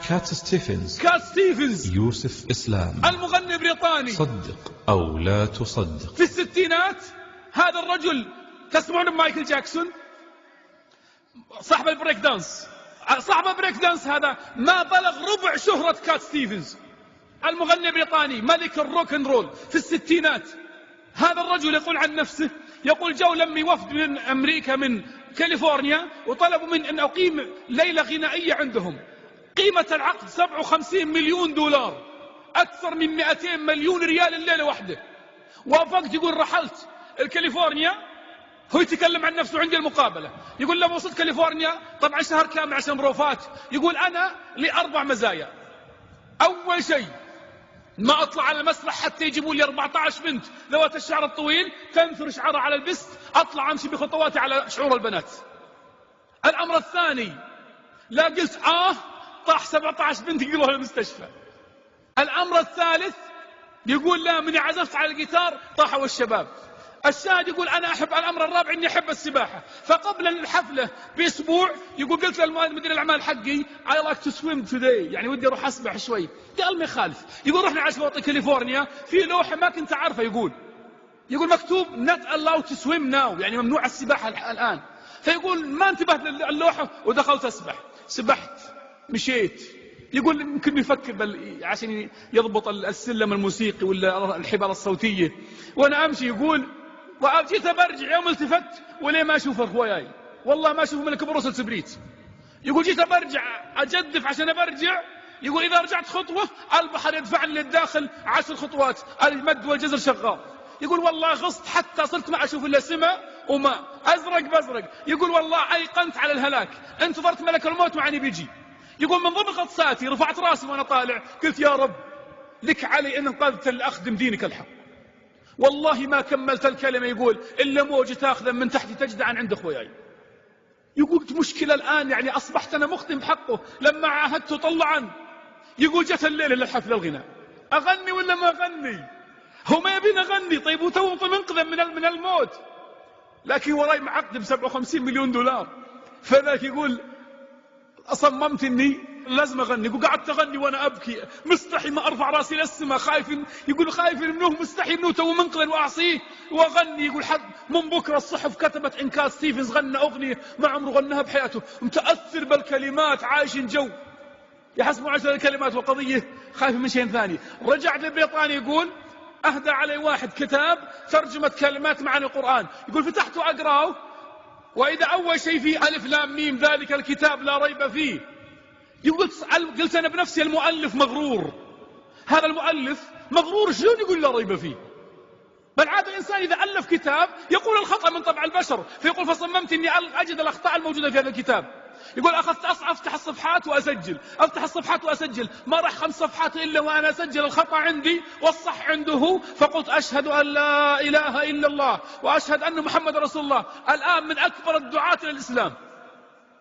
كات ستيفنز. كات ستيفنز يوسف إسلام، المغني البريطاني. صدق أو لا تصدق. في الستينات هذا الرجل، تسمعون بمايكل جاكسون صاحب البريك دانس، صاحب البريك دانس هذا ما بلغ ربع شهرة كات ستيفنز، المغني البريطاني ملك الروك اند رول في الستينات. هذا الرجل يقول عن نفسه، يقول جو لمي وفد من أمريكا من كاليفورنيا وطلبوا من أن أقيم ليلة غنائية عندهم، قيمة العقد 57 مليون دولار، أكثر من 200 مليون ريال الليلة واحدة. وافقت، يقول رحلت الكاليفورنيا، هو يتكلم عن نفسه عندي المقابلة، يقول لما وصلت كاليفورنيا طبعا شهر كامل عشان بروفات، يقول أنا لي 4 مزايا. أول شيء ما أطلع على المسرح حتى يجيبوا لي 14 بنت ذوات الشعر الطويل تنثر شعرها على البست، أطلع أمشي بخطواتي على شعور البنات. الأمر الثاني، لا قلت طاح 17 بنت يقلوها للمستشفى. الأمر الثالث، يقول لا من عزفت على الجيتار طاحوا الشباب. الشاهد يقول أنا أحب، الأمر الرابع إني أحب السباحة. فقبل الحفلة بأسبوع يقول قلت للمدير الأعمال حقي I like to swim today، يعني ودي أروح أسبح شوي. قال ما يخالف. يقول رحنا على شواطئ كاليفورنيا في لوحة ما كنت أعرفها، يقول مكتوب not allowed to swim now، يعني ممنوع السباحة الآن. فيقول ما انتبهت للوحة ودخلت أسبح، سبحت مشيت. يقول يمكن يفكر عشان يضبط السلم الموسيقي ولا الحبال الصوتية وأنا أمشي. يقول وجيت برجع يوم التفت وليه ما أشوف أخوياي، والله ما أشوف ملك بروسل سبريت. يقول جيت برجع أجدف عشان برجع، يقول إذا رجعت خطوة البحر يدفعني للداخل 10 خطوات، المد والجزر شغال. يقول والله غصت حتى صرت ما أشوف إلا سماء وماء أزرق بأزرق. يقول والله أيقنت على الهلاك، انتظرت ملك الموت معي بيجي. يقول من ضمن غطساتي رفعت راسي وأنا طالع قلت يا رب لك علي إن انقذت لأخدم دينك الحق. والله ما كملت الكلمة يقول إلا موجة تأخذ من تحتي تجد عن عند أخوياي. يقول مشكلة الآن، يعني أصبحت أنا مخدم بحقه لما عاهدته طلعا. يقول جت الليلة للحفل الغناء، أغني ولا ما أغني؟ هو ما يبين أغني، طيب وتو منقذا من الموت، لكن وراي معقد ب57 مليون دولار. فذاك يقول أصممت إني لازم أغني. يقول قعدت أغني وأنا أبكي مستحي ما أرفع راسي للسماء، خايف، يقول خايف منه، مستحي إنه تو منقذا وأعصيه وأغني. يقول حد من بكرة الصحف كتبت إن كات ستيفنز غنى أغنية ما عمره غناها بحياته، متأثر بالكلمات، عايش جو يحسبوا عشان الكلمات وقضية خايف من شيء ثاني. رجع للبريطاني يقول أهدى علي واحد كتاب ترجمة كلمات معاني القرآن. يقول فتحته أقرأه، وإذا أول شيء فيه ألف لام ميم ذلك الكتاب لا ريب فيه. يقول قلت أنا بنفسي المؤلف مغرور، هذا المؤلف مغرور شلون يقول لا ريب فيه؟ بل عاد الإنسان إذا ألف كتاب يقول الخطأ من طبع البشر، فيقول فصممت أني أجد الأخطاء الموجودة في هذا الكتاب. يقول أخذت أفتح الصفحات وأسجل، أفتح الصفحات وأسجل، ما راح 5 صفحات إلا وأنا أسجل الخطأ عندي والصح عنده. فقلت أشهد أن لا إله إلا الله وأشهد أن محمد رسول الله. الآن من أكبر الدعاة إلى الإسلام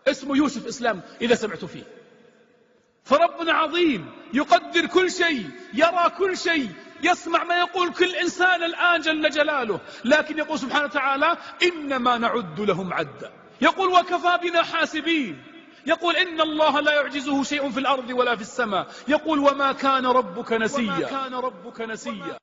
اسمه يوسف إسلام إذا سمعتوا فيه. فربنا عظيم يقدر كل شيء، يرى كل شيء، يسمع ما يقول كل إنسان الآن جل جلاله، لكن يقول سبحانه وتعالى إنما نعد لهم عدا. يقول وكفى بنا حاسبين. يقول إن الله لا يعجزه شيء في الأرض ولا في السماء. يقول وما كان ربك نسيا.